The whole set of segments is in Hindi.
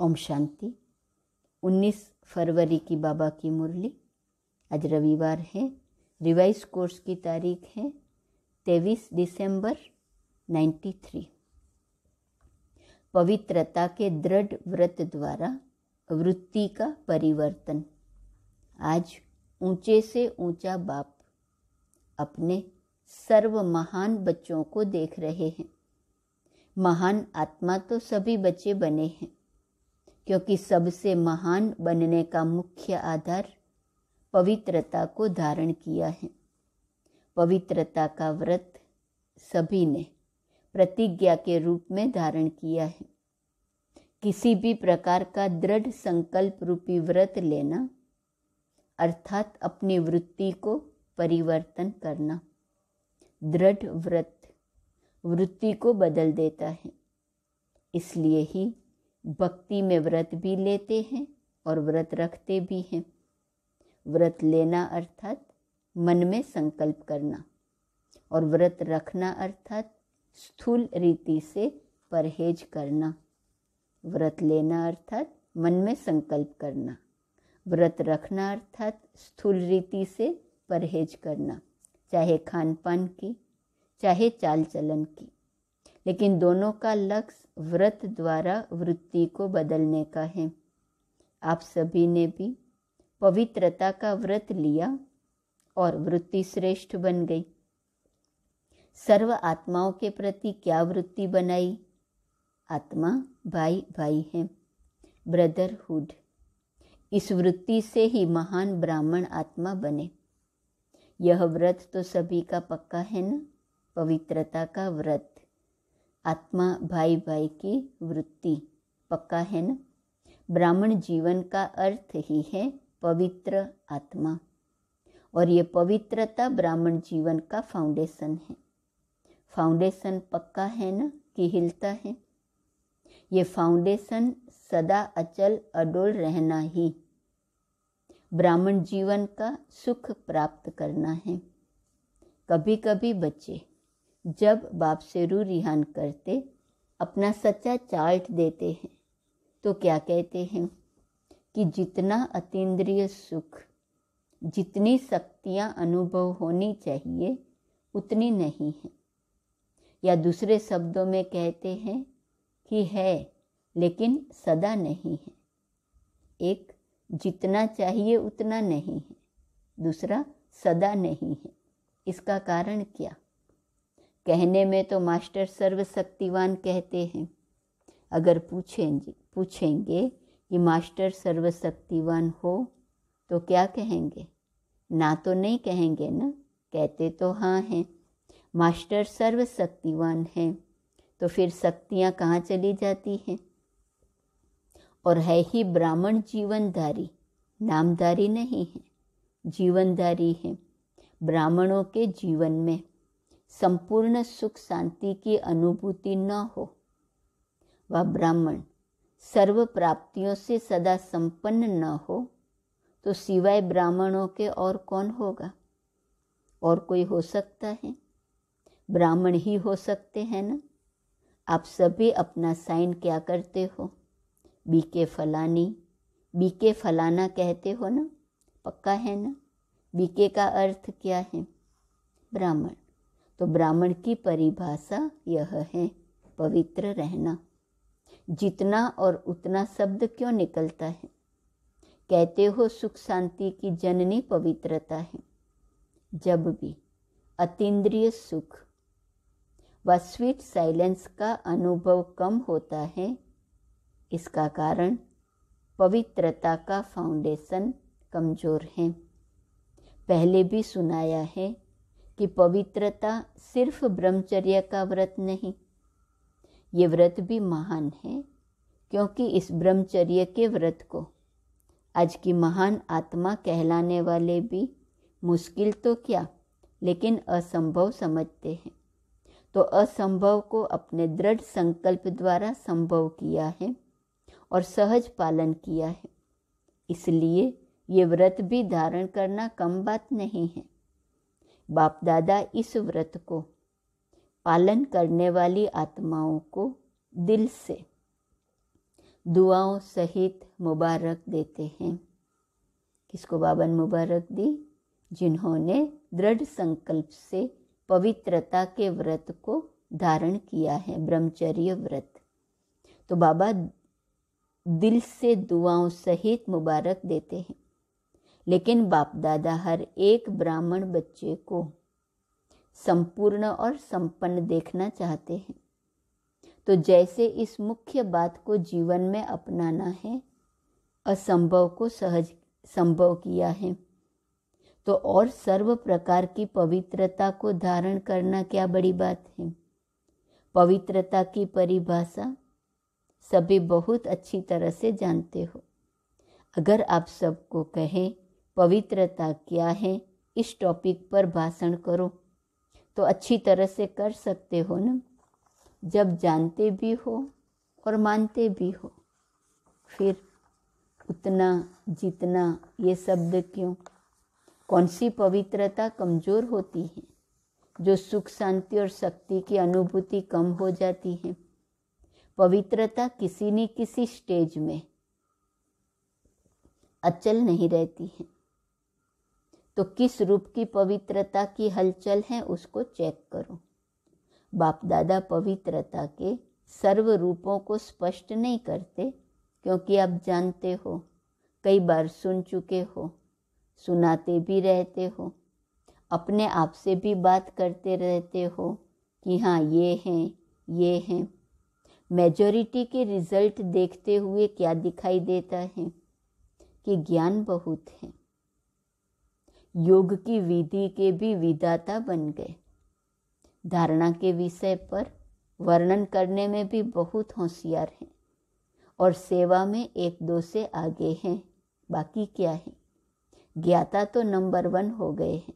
ओम शांति। 19 फरवरी की बाबा की मुरली। आज रविवार है। रिवाइज कोर्स की तारीख है 23 दिसंबर 93। पवित्रता के दृढ़ व्रत द्वारा वृत्ति का परिवर्तन। आज ऊंचे से ऊंचा बाप अपने सर्व महान बच्चों को देख रहे हैं। महान आत्मा तो सभी बच्चे बने हैं, क्योंकि सबसे महान बनने का मुख्य आधार पवित्रता को धारण किया है। पवित्रता का व्रत सभी ने प्रतिज्ञा के रूप में धारण किया है। किसी भी प्रकार का दृढ़ संकल्प रूपी व्रत लेना अर्थात अपनी वृत्ति को परिवर्तन करना। दृढ़ व्रत वृत्ति को बदल देता है। इसलिए ही भक्ति में व्रत भी लेते हैं और व्रत रखते भी हैं। व्रत लेना अर्थात मन में संकल्प करना और व्रत रखना अर्थात स्थूल रीति से परहेज करना। व्रत लेना अर्थात मन में संकल्प करना, व्रत रखना अर्थात स्थूल रीति से परहेज करना, चाहे खान पान की चाहे चाल चलन की। लेकिन दोनों का लक्ष्य व्रत द्वारा वृत्ति को बदलने का है। आप सभी ने भी पवित्रता का व्रत लिया और वृत्ति श्रेष्ठ बन गई। सर्व आत्माओं के प्रति क्या वृत्ति बनाई? आत्मा भाई भाई है, ब्रदरहुड। इस वृत्ति से ही महान ब्राह्मण आत्मा बने। यह व्रत तो सभी का पक्का है ना। पवित्रता का व्रत, आत्मा भाई भाई की वृत्ति पक्का है ना। ब्राह्मण जीवन का अर्थ ही है पवित्र आत्मा, और ये पवित्रता ब्राह्मण जीवन का फाउंडेशन है। फाउंडेशन पक्का है ना कि हिलता है? ये फाउंडेशन सदा अचल अडोल रहना ही ब्राह्मण जीवन का सुख प्राप्त करना है। कभी कभी बच्चे जब बाप से रू रिहान करते अपना सच्चा चार्ट देते हैं तो क्या कहते हैं कि जितना अतीन्द्रिय सुख, जितनी शक्तियाँ अनुभव होनी चाहिए उतनी नहीं है। या दूसरे शब्दों में कहते हैं कि है लेकिन सदा नहीं है। एक जितना चाहिए उतना नहीं है, दूसरा सदा नहीं है। इसका कारण क्या? कहने में तो मास्टर सर्वशक्तिवान कहते हैं। अगर पूछेंगे कि मास्टर सर्वशक्तिवान हो तो क्या कहेंगे? ना तो नहीं कहेंगे ना, कहते तो हाँ हैं। मास्टर सर्वशक्तिवान हैं तो फिर शक्तियाँ कहाँ चली जाती हैं? और है ही ब्राह्मण जीवनधारी, नामधारी नहीं है, जीवनधारी है। ब्राह्मणों के जीवन में संपूर्ण सुख शांति की अनुभूति न हो, वह ब्राह्मण सर्व प्राप्तियों से सदा संपन्न न हो, तो सिवाय ब्राह्मणों के और कौन होगा? और कोई हो सकता है? ब्राह्मण ही हो सकते हैं ना। आप सभी अपना साइन क्या करते हो? बीके फलानी, बीके फलाना कहते हो ना, पक्का है ना। बीके का अर्थ क्या है? ब्राह्मण। तो ब्राह्मण की परिभाषा यह है पवित्र रहना। जितना और उतना शब्द क्यों निकलता है? कहते हो सुख शांति की जननी पवित्रता है। जब भी अतीन्द्रिय सुख व स्वीट साइलेंस का अनुभव कम होता है, इसका कारण पवित्रता का फाउंडेशन कमजोर है। पहले भी सुनाया है कि पवित्रता सिर्फ ब्रह्मचर्य का व्रत नहीं, ये व्रत भी महान है, क्योंकि इस ब्रह्मचर्य के व्रत को आज की महान आत्मा कहलाने वाले भी मुश्किल तो क्या लेकिन असंभव समझते हैं। तो असंभव को अपने दृढ़ संकल्प द्वारा संभव किया है और सहज पालन किया है। इसलिए ये व्रत भी धारण करना कम बात नहीं है। बाप दादा इस व्रत को पालन करने वाली आत्माओं को दिल से दुआओं सहित मुबारक देते हैं। किसको बाबा ने मुबारक दी? जिन्होंने दृढ़ संकल्प से पवित्रता के व्रत को धारण किया है, ब्रह्मचर्य व्रत। तो बाबा दिल से दुआओं सहित मुबारक देते हैं। लेकिन बाप दादा हर एक ब्राह्मण बच्चे को संपूर्ण और संपन्न देखना चाहते हैं। तो जैसे इस मुख्य बात को जीवन में अपनाना है, असंभव को सहज संभव किया है, तो और सर्व प्रकार की पवित्रता को धारण करना क्या बड़ी बात है। पवित्रता की परिभाषा सभी बहुत अच्छी तरह से जानते हो। अगर आप सबको कहें पवित्रता क्या है, इस टॉपिक पर भाषण करो, तो अच्छी तरह से कर सकते हो ना। जब जानते भी हो और मानते भी हो, फिर उतना जितना ये शब्द क्यों? कौन सी पवित्रता कमज़ोर होती है? जो सुख शांति और शक्ति की अनुभूति कम हो जाती है। पवित्रता किसी न किसी स्टेज में अचल नहीं रहती है। तो किस रूप की पवित्रता की हलचल है, उसको चेक करो। बाप दादा पवित्रता के सर्व रूपों को स्पष्ट नहीं करते, क्योंकि आप जानते हो, कई बार सुन चुके हो, सुनाते भी रहते हो, अपने आप से भी बात करते रहते हो कि हाँ ये हैं, ये हैं। मेजॉरिटी के रिजल्ट देखते हुए क्या दिखाई देता है कि ज्ञान बहुत है। योग की विधि के भी विधाता बन गए। धारणा के विषय पर वर्णन करने में भी बहुत होशियार हैं और सेवा में एक दो से आगे हैं। बाकी क्या है? ज्ञाता तो नंबर 1 हो गए हैं।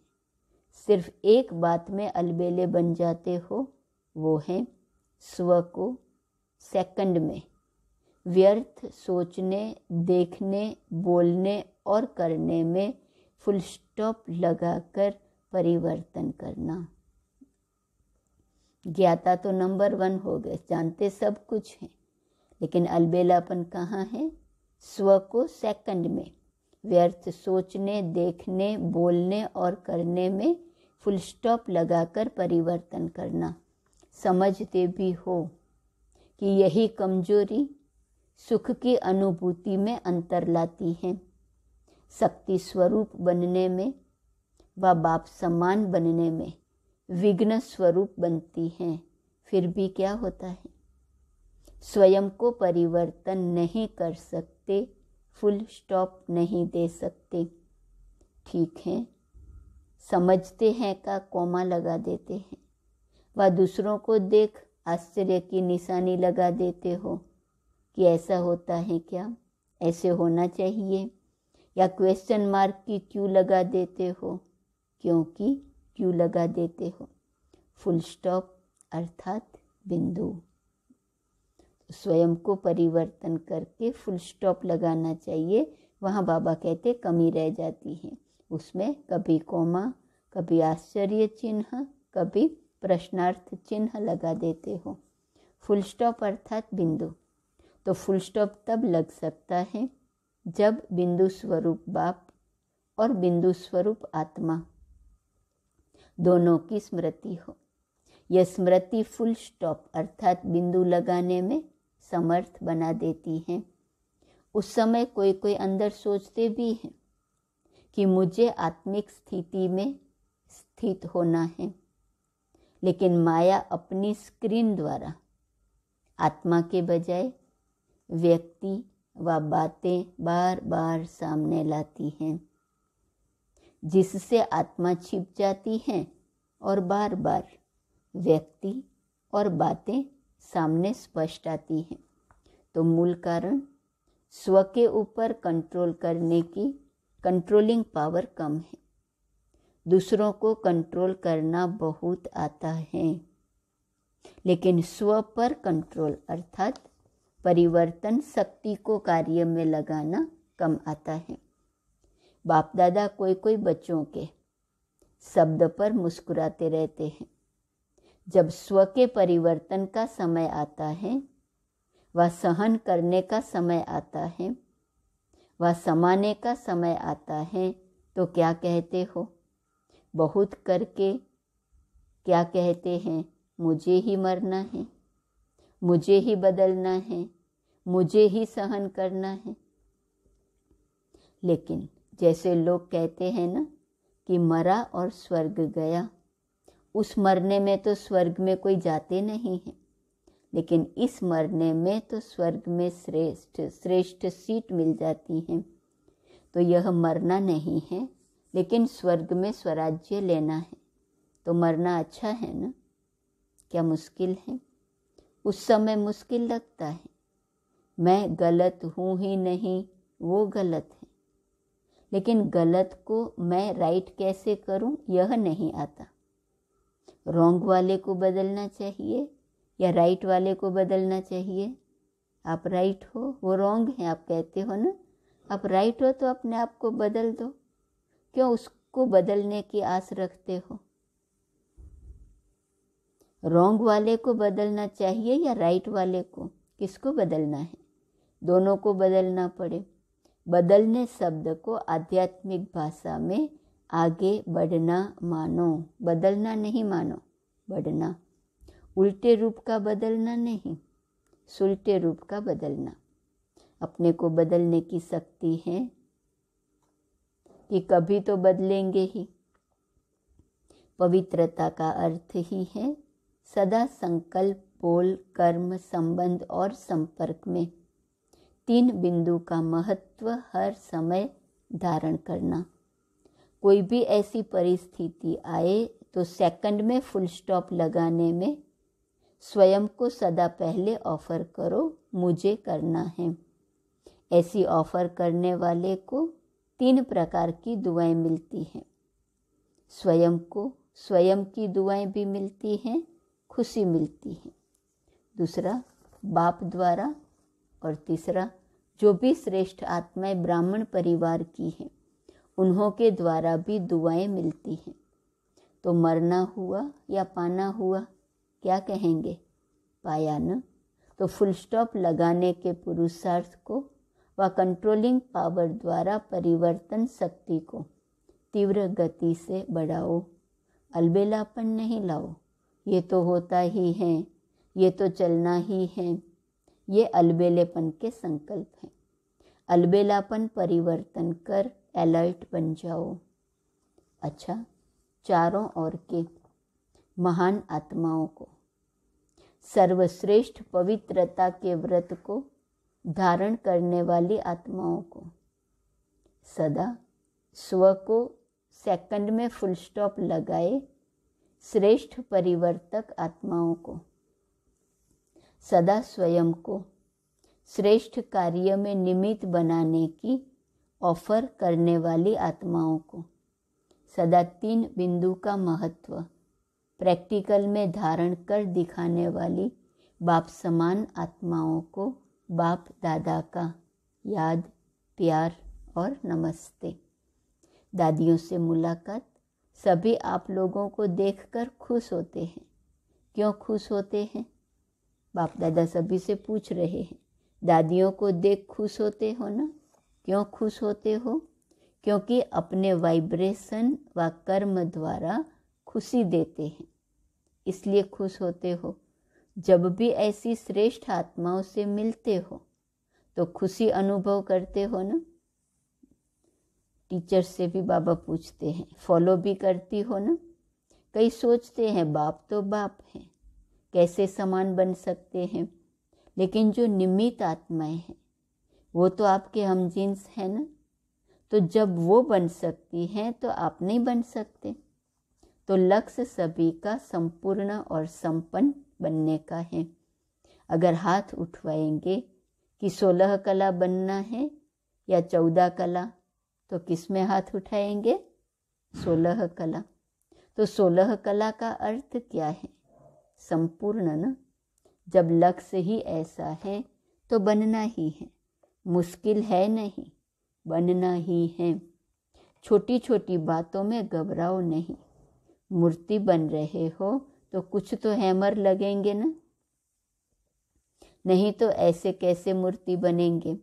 सिर्फ एक बात में अलबेले बन जाते हो, वो है स्व को सेकंड में व्यर्थ सोचने, देखने, बोलने और करने में फुल स्टॉप लगाकर परिवर्तन करना। ज्ञाता तो नंबर 1 हो गए, जानते सब कुछ है, लेकिन अलबेलापन कहाँ है? स्व को सेकंड में व्यर्थ सोचने, देखने, बोलने और करने में फुल स्टॉप लगाकर परिवर्तन करना। समझते भी हो कि यही कमजोरी सुख की अनुभूति में अंतर लाती है। शक्ति स्वरूप बनने में व बाप समान बनने में विघ्न स्वरूप बनती हैं। फिर भी क्या होता है? स्वयं को परिवर्तन नहीं कर सकते, फुल स्टॉप नहीं दे सकते। ठीक है, समझते हैं का कोमा लगा देते हैं, व दूसरों को देख आश्चर्य की निशानी लगा देते हो कि ऐसा होता है क्या, ऐसे होना चाहिए, या क्वेश्चन मार्क की क्यों लगा देते हो, क्योंकि क्यों लगा देते हो। फुल स्टॉप अर्थात बिंदु। स्वयं को परिवर्तन करके फुल स्टॉप लगाना चाहिए। वहाँ बाबा कहते कमी रह जाती है, उसमें कभी कोमा, कभी आश्चर्य चिन्ह, कभी प्रश्नार्थ चिन्ह लगा देते हो। फुल स्टॉप अर्थात बिंदु। तो फुल स्टॉप तब लग सकता है जब बिंदु स्वरूप बाप और बिंदु स्वरूप आत्मा दोनों की स्मृति हो। यह स्मृति फुल स्टॉप अर्थात बिंदु लगाने में समर्थ बना देती है। उस समय कोई कोई अंदर सोचते भी हैं कि मुझे आत्मिक स्थिति में स्थित होना है, लेकिन माया अपनी स्क्रीन द्वारा आत्मा के बजाय व्यक्ति व बातें बार बार सामने लाती हैं, जिससे आत्मा छिप जाती है और बार बार व्यक्ति और बातें सामने स्पष्ट आती हैं। तो मूल कारण स्व के ऊपर कंट्रोल करने की कंट्रोलिंग पावर कम है। दूसरों को कंट्रोल करना बहुत आता है, लेकिन स्व पर कंट्रोल अर्थात परिवर्तन शक्ति को कार्य में लगाना कम आता है। बाप दादा कोई कोई बच्चों के शब्द पर मुस्कुराते रहते हैं। जब स्व के परिवर्तन का समय आता है, वह सहन करने का समय आता है, वह समाने का समय आता है तो क्या कहते हो? बहुत करके क्या कहते हैं? मुझे ही मरना है, मुझे ही बदलना है, मुझे ही सहन करना है। लेकिन जैसे लोग कहते हैं ना कि मरा और स्वर्ग गया, उस मरने में तो स्वर्ग में कोई जाते नहीं है, लेकिन इस मरने में तो स्वर्ग में श्रेष्ठ सीट मिल जाती है। तो यह मरना नहीं है, लेकिन स्वर्ग में स्वराज्य लेना है। तो मरना अच्छा है ना? क्या मुश्किल है? उस समय मुश्किल लगता है, मैं गलत हूँ ही नहीं, वो गलत है। लेकिन गलत को मैं राइट कैसे करूँ, यह नहीं आता। रॉन्ग वाले को बदलना चाहिए या राइट वाले को बदलना चाहिए? आप राइट हो, वो रॉन्ग है, आप कहते हो ना। आप राइट हो तो अपने आप को बदल दो, क्यों उसको बदलने की आस रखते हो? रॉन्ग वाले को बदलना चाहिए या राइट वाले को? किसको बदलना है? दोनों को बदलना पड़े। बदलने शब्द को आध्यात्मिक भाषा में आगे बढ़ना मानो, बदलना नहीं मानो, बढ़ना। उल्टे रूप का बदलना नहीं, सुलटे रूप का बदलना। अपने को बदलने की शक्ति है कि कभी तो बदलेंगे ही। पवित्रता का अर्थ ही है सदा संकल्प, बोल, कर्म, संबंध और संपर्क में 3 बिंदु का महत्व हर समय धारण करना। कोई भी ऐसी परिस्थिति आए तो सेकंड में फुल स्टॉप लगाने में स्वयं को सदा पहले ऑफर करो, मुझे करना है। ऐसी ऑफर करने वाले को 3 प्रकार की दुआएं मिलती हैं। स्वयं को स्वयं की दुआएं भी मिलती हैं, खुशी मिलती है। दूसरा बाप द्वारा, और तीसरा जो भी श्रेष्ठ आत्माएं ब्राह्मण परिवार की हैं उन्हों के द्वारा भी दुआएं मिलती हैं। तो मरना हुआ या पाना हुआ, क्या कहेंगे? पाया न। तो फुल स्टॉप लगाने के पुरुषार्थ को व कंट्रोलिंग पावर द्वारा परिवर्तन शक्ति को तीव्र गति से बढ़ाओ। अलबेलापन नहीं लाओ, ये तो होता ही है, ये तो चलना ही है, ये अलबेलेपन के संकल्प हैं। अलबेलापन परिवर्तन कर अलर्ट बन जाओ। अच्छा, चारों ओर के महान आत्माओं को, सर्वश्रेष्ठ पवित्रता के व्रत को धारण करने वाली आत्माओं को, सदा स्व को सेकंड में फुल स्टॉप लगाए श्रेष्ठ परिवर्तक आत्माओं को, सदा स्वयं को श्रेष्ठ कार्य में निमित्त बनाने की ऑफर करने वाली आत्माओं को, सदा 3 बिंदु का महत्व प्रैक्टिकल में धारण कर दिखाने वाली बाप समान आत्माओं को बाप दादा का याद, प्यार और नमस्ते। दादियों से मुलाकात। सभी आप लोगों को देखकर खुश होते हैं। क्यों खुश होते हैं? बाप दादा सभी से पूछ रहे हैं, दादियों को देख खुश होते हो ना? क्यों खुश होते हो? क्योंकि अपने वाइब्रेशन व कर्म द्वारा खुशी देते हैं, इसलिए खुश होते हो। जब भी ऐसी श्रेष्ठ आत्माओं से मिलते हो तो खुशी अनुभव करते हो ना? टीचर से भी बाबा पूछते हैं, फॉलो भी करती हो ना? कई सोचते हैं बाप तो बाप है, कैसे समान बन सकते हैं? लेकिन जो निमित्त आत्माएं हैं वो तो आपके हम जिन्स हैं ना। तो जब वो बन सकती हैं तो आप नहीं बन सकते। तो लक्ष्य सभी का संपूर्ण और संपन्न बनने का है। अगर हाथ उठवाएंगे कि 16 कला बनना है या 14 कला, तो किस में हाथ उठाएंगे? 16 कला। तो 16 कला का अर्थ क्या है? संपूर्ण ना। जब लक्ष्य ही ऐसा है तो बनना ही है, मुश्किल है नहीं, बनना ही है। छोटी छोटी बातों में घबराओ नहीं। मूर्ति बन रहे हो तो कुछ तो हैमर लगेंगे ना। नहीं तो ऐसे कैसे मूर्ति बनेंगे।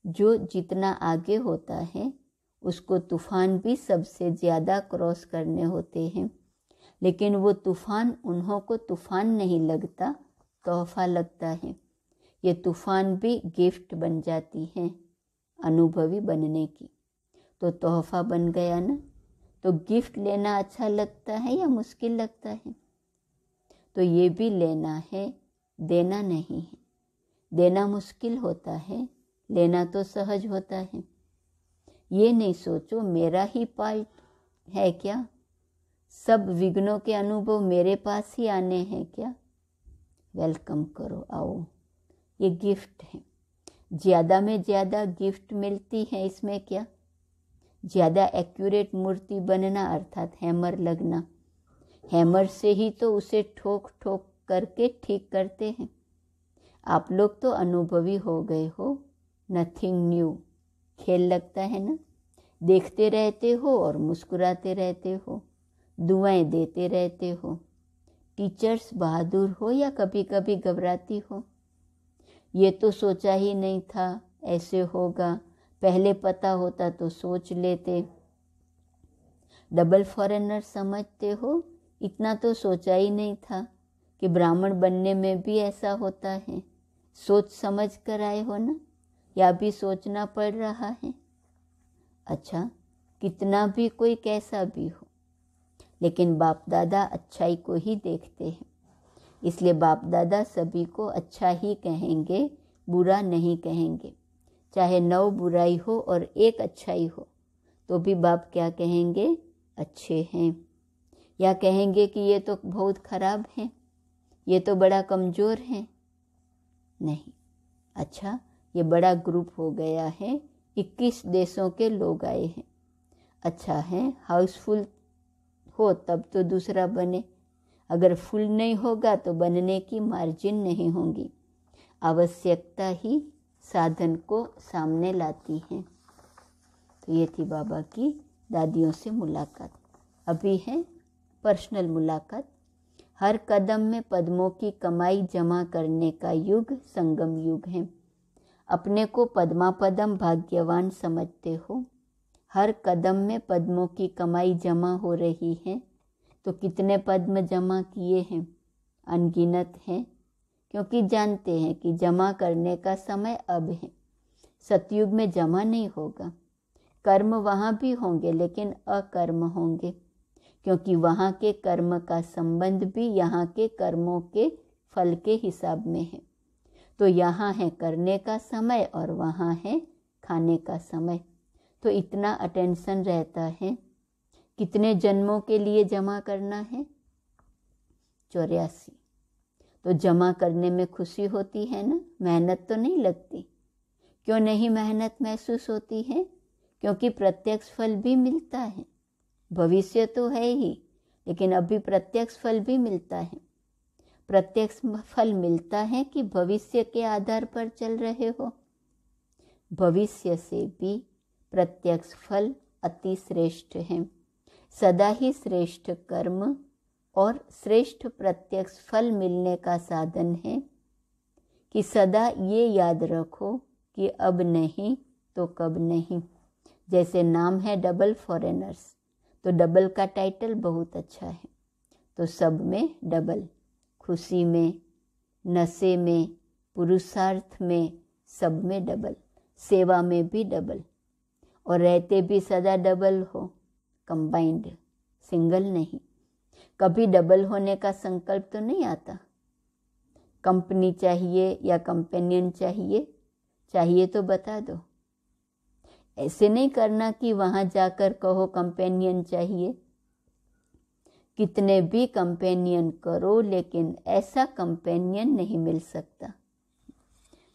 जो जितना आगे होता है उसको तूफान भी सबसे ज़्यादा क्रॉस करने होते हैं, लेकिन वो तूफान उन्हों को तूफान नहीं लगता, तोहफा लगता है। ये तूफान भी गिफ्ट बन जाती है अनुभवी बनने की। तो तोहफा बन गया ना। तो गिफ्ट लेना अच्छा लगता है या मुश्किल लगता है? तो ये भी लेना है, देना नहीं है। देना मुश्किल होता है, लेना तो सहज होता है। ये नहीं सोचो मेरा ही पार्ट है क्या, सब विघ्नों के अनुभव मेरे पास ही आने हैं क्या। वेलकम करो, आओ, ये गिफ्ट है। ज़्यादा में ज़्यादा गिफ्ट मिलती है इसमें क्या। ज़्यादा एक्यूरेट मूर्ति बनना अर्थात हैमर लगना, हैमर से ही तो उसे ठोक ठोक करके ठीक करते हैं। आप लोग तो अनुभवी हो गए हो, नथिंग न्यू। खेल लगता है ना, देखते रहते हो और मुस्कुराते रहते हो, दुआएं देते रहते हो। टीचर्स बहादुर हो या कभी कभी घबराती हो। ये तो सोचा ही नहीं था ऐसे होगा, पहले पता होता तो सोच लेते। डबल फॉरेनर समझते हो, इतना तो सोचा ही नहीं था कि ब्राह्मण बनने में भी ऐसा होता है। सोच समझ कर आए हो ना, या भी सोचना पड़ रहा है। अच्छा, कितना भी कोई कैसा भी हो, लेकिन बाप दादा अच्छाई को ही देखते हैं, इसलिए बाप दादा सभी को अच्छा ही कहेंगे, बुरा नहीं कहेंगे। चाहे 9 बुराई हो और 1 अच्छाई हो तो भी बाप क्या कहेंगे, अच्छे हैं। या कहेंगे कि ये तो बहुत खराब है, ये तो बड़ा कमज़ोर है। नहीं, अच्छा ये बड़ा ग्रुप हो गया है, 21 देशों के लोग आए हैं। अच्छा है, हाउसफुल हो तब तो दूसरा बने, अगर फुल नहीं होगा तो बनने की मार्जिन नहीं होंगी। आवश्यकता ही साधन को सामने लाती है। तो ये थी बाबा की दादियों से मुलाकात। अभी है पर्सनल मुलाकात। हर कदम में पद्मों की कमाई जमा करने का युग संगम युग है। अपने को पद्मापदम भाग्यवान समझते हो। हर कदम में पद्मों की कमाई जमा हो रही है। तो कितने पद्म जमा किए हैं? अनगिनत हैं, क्योंकि जानते हैं कि जमा करने का समय अब है। सतयुग में जमा नहीं होगा। कर्म वहाँ भी होंगे लेकिन अकर्म होंगे, क्योंकि वहाँ के कर्म का संबंध भी यहाँ के कर्मों के फल के हिसाब में है। तो यहाँ है करने का समय और वहाँ है खाने का समय। तो इतना अटेंशन रहता है। कितने जन्मों के लिए जमा करना है? 84। तो जमा करने में खुशी होती है ना, मेहनत तो नहीं लगती। क्यों नहीं मेहनत महसूस होती है? क्योंकि प्रत्यक्ष फल भी मिलता है। भविष्य तो है ही, लेकिन अभी प्रत्यक्ष फल भी मिलता है। प्रत्यक्ष फल मिलता है कि भविष्य के आधार पर चल रहे हो? भविष्य से भी प्रत्यक्ष फल अति श्रेष्ठ है। सदा ही श्रेष्ठ कर्म और श्रेष्ठ प्रत्यक्ष फल मिलने का साधन है कि सदा ये याद रखो कि अब नहीं तो कब नहीं। जैसे नाम है डबल फॉरेनर्स, तो डबल का टाइटल बहुत अच्छा है। तो सब में डबल, खुशी में, नशे में, पुरुषार्थ में, सब में डबल, सेवा में भी डबल, और रहते भी सदा डबल हो, कंबाइंड, सिंगल नहीं। कभी डबल होने का संकल्प तो नहीं आता। कंपनी चाहिए या कंपेनियन चाहिए, चाहिए तो बता दो। ऐसे नहीं करना कि वहाँ जाकर कहो कंपेनियन चाहिए। कितने भी कंपेनियन करो, लेकिन ऐसा कंपेनियन नहीं मिल सकता।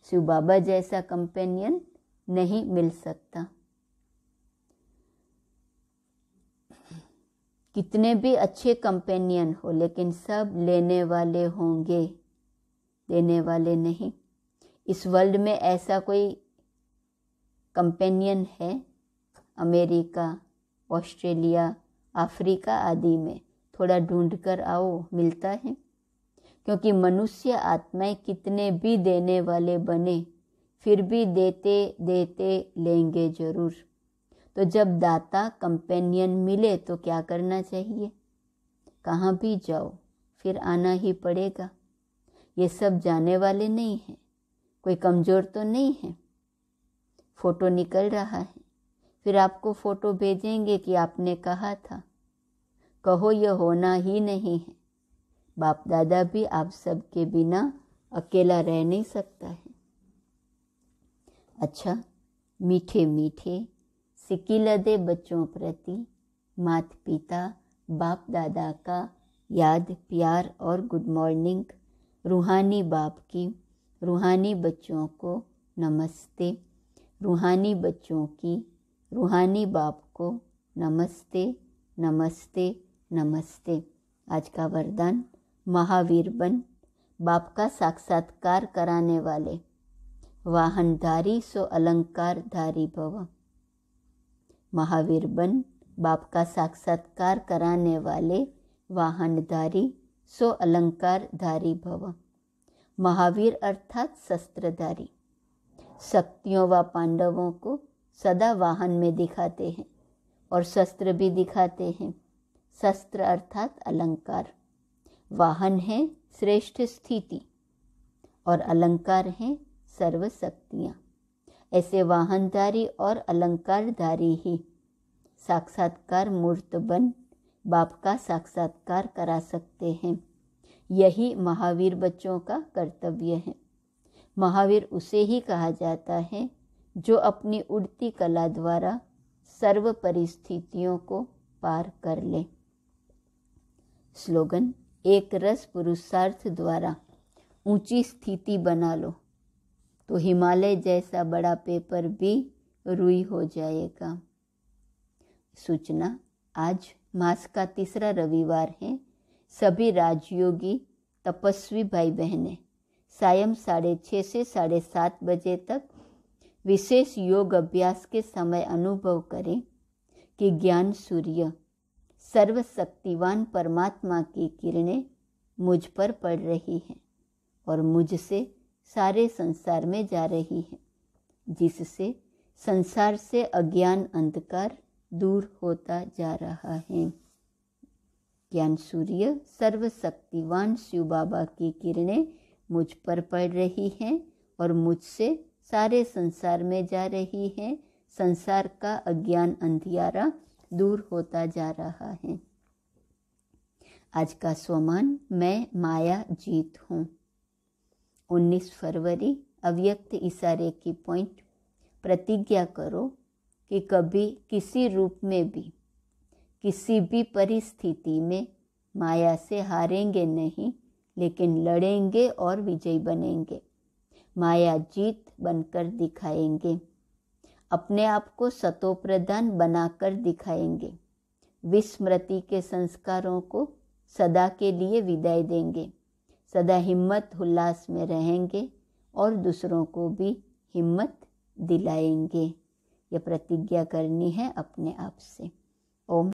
शिव बाबा जैसा कंपेनियन नहीं मिल सकता। कितने भी अच्छे कंपेनियन हो, लेकिन सब लेने वाले होंगे, देने वाले नहीं। इस वर्ल्ड में ऐसा कोई कंपेनियन है? अमेरिका, ऑस्ट्रेलिया, अफ्रीका आदि में थोड़ा ढूंढ कर आओ, मिलता है? क्योंकि मनुष्य आत्माएं कितने भी देने वाले बने फिर भी देते देते लेंगे जरूर। तो जब दाता कंपेनियन मिले तो क्या करना चाहिए? कहाँ भी जाओ फिर आना ही पड़ेगा। ये सब जाने वाले नहीं हैं, कोई कमज़ोर तो नहीं है। फ़ोटो निकल रहा है, फिर आपको फ़ोटो भेजेंगे कि आपने कहा था। कहो यह होना ही नहीं है। बाप दादा भी आप सबके बिना अकेला रह नहीं सकता है। अच्छा, मीठे मीठे सिकिलदे बच्चों प्रति माता पिता बाप दादा का याद प्यार और गुड मॉर्निंग। रूहानी बाप की रूहानी बच्चों को नमस्ते। रूहानी बच्चों की रूहानी बाप को नमस्ते नमस्ते नमस्ते। आज का वरदान, महावीर बन, बाप का साक्षात्कार कराने वाले, वाहनधारी सो अलंकारधारी भव। महावीर बन, बाप का साक्षात्कार कराने वाले, वाहनधारी सो अलंकारधारी भव। महावीर अर्थात शस्त्रधारी, शक्तियों व पांडवों को सदा वाहन में दिखाते हैं और शस्त्र भी दिखाते हैं। शस्त्र अर्थात अलंकार, वाहन है श्रेष्ठ स्थिति और अलंकार है सर्व शक्तियाँ। ऐसे वाहनधारी और अलंकारधारी ही साक्षात्कार मूर्त बन बाप का साक्षात्कार करा सकते हैं। यही महावीर बच्चों का कर्तव्य है। महावीर उसे ही कहा जाता है जो अपनी उड़ती कला द्वारा सर्व परिस्थितियों को पार कर ले। स्लोगन, एक रस पुरुषार्थ द्वारा ऊंची स्थिति बना लो तो हिमालय जैसा बड़ा पेपर भी रुई हो जाएगा। सूचना, आज मास का तीसरा रविवार है। सभी राजयोगी तपस्वी भाई बहनें सायं 6:30 से 7:30 बजे तक विशेष योग अभ्यास के समय अनुभव करें कि ज्ञान सूर्य सर्वशक्तिवान परमात्मा की किरणें मुझ पर पड़ रही हैं और मुझसे सारे संसार में जा रही है, जिससे संसार से अज्ञान अंधकार दूर होता जा रहा है। ज्ञान सूर्य सर्वशक्तिवान शिव बाबा की किरणें मुझ पर पड़ रही हैं और मुझसे सारे संसार में जा रही हैं। संसार का अज्ञान अंधियारा दूर होता जा रहा है। आज का स्वमान, मैं माया जीत हूँ। 19 फरवरी अव्यक्त इशारे की पॉइंट। प्रतिज्ञा करो कि कभी किसी रूप में भी किसी भी परिस्थिति में माया से हारेंगे नहीं, लेकिन लड़ेंगे और विजयी बनेंगे। माया जीत बनकर दिखाएंगे। अपने आप को सतोप्रधान बनाकर दिखाएंगे। विस्मृति के संस्कारों को सदा के लिए विदाई देंगे। सदा हिम्मत उल्लास में रहेंगे और दूसरों को भी हिम्मत दिलाएंगे। यह प्रतिज्ञा करनी है अपने आप से। ओम